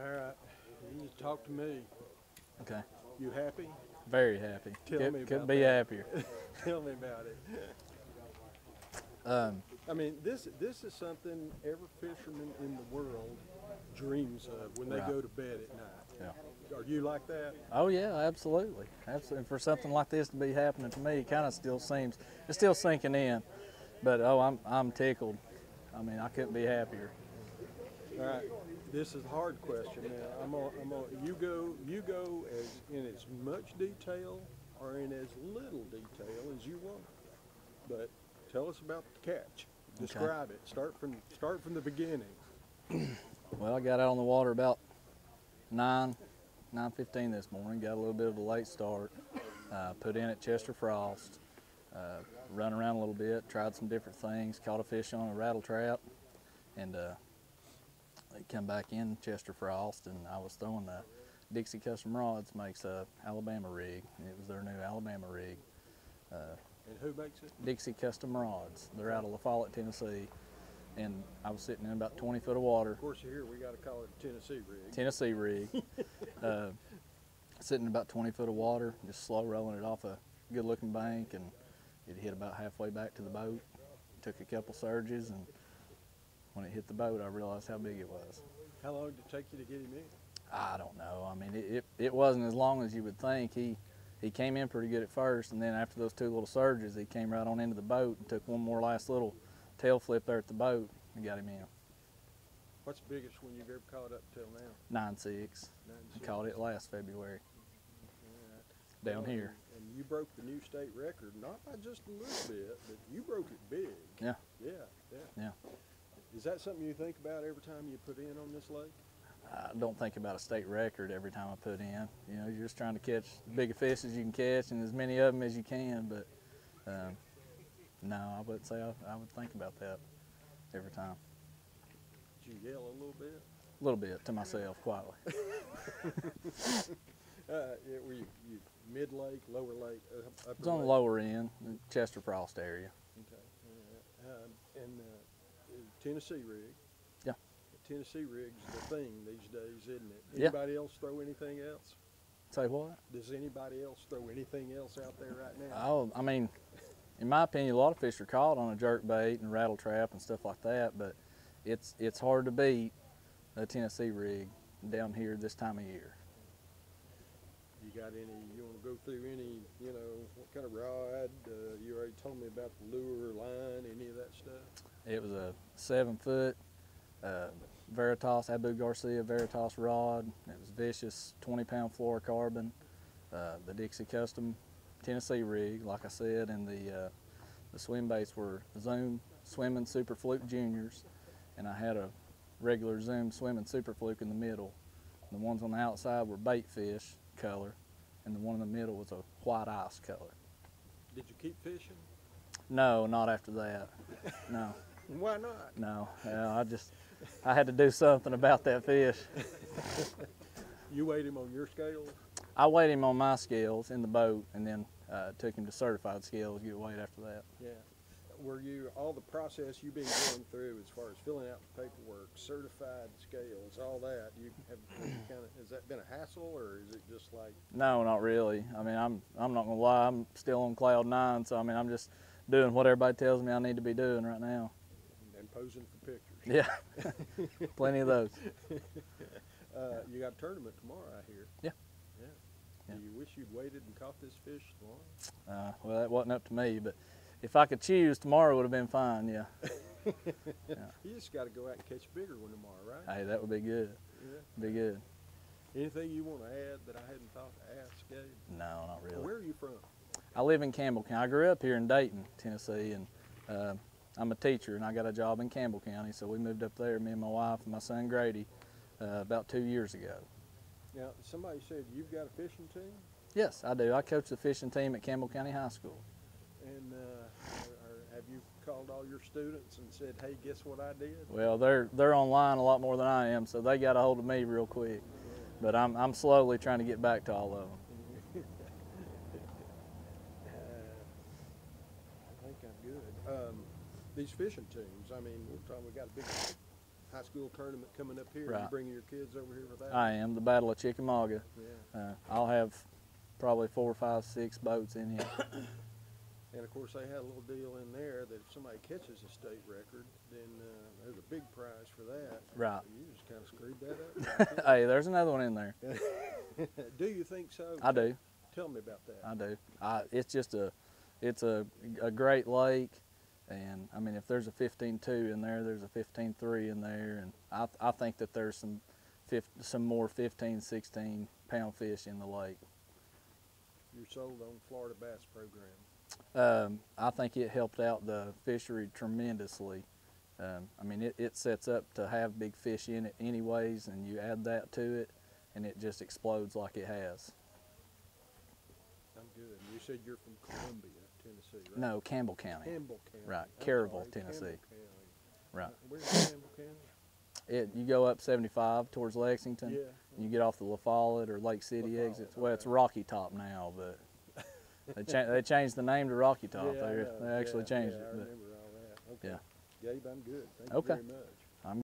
All right, you just talk to me. Okay. You happy? Very happy. Tell me about Couldn't be that. happier. Tell me about it. I mean, this is something every fisherman in the world dreams of when they Right. go to bed at night. Yeah. Are you like that? Oh yeah, absolutely. Absolutely. For something like this to be happening to me, it kind of still seems it's still sinking in. But I'm tickled. I mean, I couldn't be happier. All right. This is a hard question. Now, you go as in as much detail or in as little detail as you want. But tell us about the catch. Describe it. Start from the beginning. Well, I got out on the water about 9:15 this morning. Got a little bit of a late start. Put in at Chester Frost. Run around a little bit. Tried some different things. Caught a fish on a rattle trap, and they come back in Chester Frost, and I was throwing the Dixie Custom Rods makes a Alabama rig. It was their new Alabama rig. And who makes it? Dixie Custom Rods. They're out of La Follette, Tennessee. And I was sitting in about 20 foot of water. Of course, here we got to call it a Tennessee rig. Tennessee rig. Sitting in about 20 foot of water, just slow rolling it off a good looking bank, and it hit about halfway back to the boat. Took a couple surges, and when it hit the boat, I realized how big it was. How long did it take you to get him in? I don't know. I mean, it wasn't as long as you would think. He came in pretty good at first, and then after those two little surges, he came right on into the boat and took one more last little tail flip there at the boat and got him in. What's the biggest one you've ever caught up till now? 9.6. I caught it last February down here. And you broke the new state record, not by just a little bit, but you broke it big. Yeah. Yeah. Is that something you think about every time you put in on this lake? I don't think about a state record every time I put in. You know, you're just trying to catch as big a fish as you can catch and as many of them as you can. But no, I wouldn't say I would think about that every time. Did you yell a little bit? A little bit to myself, quietly. Were you mid lake, lower lake, upper It's on the lake? lower end, the Chester Frost area. Okay. And Tennessee rig. Yeah. Tennessee rig's the thing these days, isn't it? Yeah. Anybody else throw anything else? Say what? Does anybody else throw anything else out there right now? Oh, I mean, in my opinion, a lot of fish are caught on a jerk bait and rattle trap and stuff like that, but it's hard to beat a Tennessee rig down here this time of year. You got any, you want to go through any, what kind of rod? You already told me about the lure, line, any of that stuff? It was a 7-foot Veritas, Abu Garcia Veritas rod. It was vicious 20-pound fluorocarbon. The Dixie Custom Tennessee rig, like I said, and the swim baits were Zoom Swimming Super Fluke Juniors, and I had a regular Zoom Swimming Super Fluke in the middle. The ones on the outside were bait fish color, and the one in the middle was a white ice color. Did you keep fishing? No, not after that. No. Why not? No, I had to do something about that fish. You weighed him on your scales? I weighed him on my scales in the boat, and then took him to certified scales to get weighed after that. Yeah. Were you, all the process you've been going through as far as filling out the paperwork, certified scales, all that, has that been a hassle, or is it just like? No, not really. I mean, I'm not gonna lie, I'm still on cloud 9, so I mean, I'm just doing what everybody tells me I need to be doing right now. And posing for pictures. Yeah, plenty of those. You got a tournament tomorrow, I hear. Yeah. Do you wish you'd waited and caught this fish tomorrow? Well, that wasn't up to me, but if I could choose, tomorrow would have been fine, yeah. You just got to go out and catch a bigger one tomorrow, right? Hey, that would be good. Yeah. Be good. Anything you want to add that I hadn't thought to ask, Gabe? No, not really. Where are you from? I live in Campbell County. I grew up here in Dayton, Tennessee, and I'm a teacher, and I got a job in Campbell County, so we moved up there, me and my wife and my son Grady, about 2 years ago. Now, somebody said you've got a fishing team? Yes, I do. I coach the fishing team at Campbell County High School. And have you called all your students and said, hey, guess what I did? Well, they're online a lot more than I am, so they got a hold of me real quick. But I'm slowly trying to get back to all of them. I think I'm good. These fishing teams, I mean, we're talking, we got a big, high school tournament coming up here. Right. You bringing your kids over here for that? I am, the Battle of Chickamauga. Yeah. I'll have probably 4, 5, 6 boats in here. And of course, they had a little deal in there that if somebody catches a state record, then there's a big prize for that. Right. You just kind of screwed that up. Hey, there's another one in there. Do you think so? I do. Tell me about that. I do. It's just it's a great lake, and I mean, if there's a 15.2 in there, there's a 15.3 in there, and I think that there's some more 15, 16 pound fish in the lake. You're sold on Florida Bass Program. I think it helped out the fishery tremendously. I mean, it sets up to have big fish in it anyways, and you add that to it, and it just explodes like it has. I'm good. You said you're from Columbia, Tennessee, right? No, Campbell County. Campbell County. Right, I'm Caryville, sorry, Tennessee. Campbell County. Right. Where's Campbell County? You go up 75 towards Lexington. Yeah. You get off the La Follette or Lake City La Follette, exits. Well, it's okay. Rocky Top now, but they changed the name to Rocky Top. Yeah, I know. They actually changed I it. But remember all that. Okay. yeah. Gabe, I'm good. Thank Okay. you very much.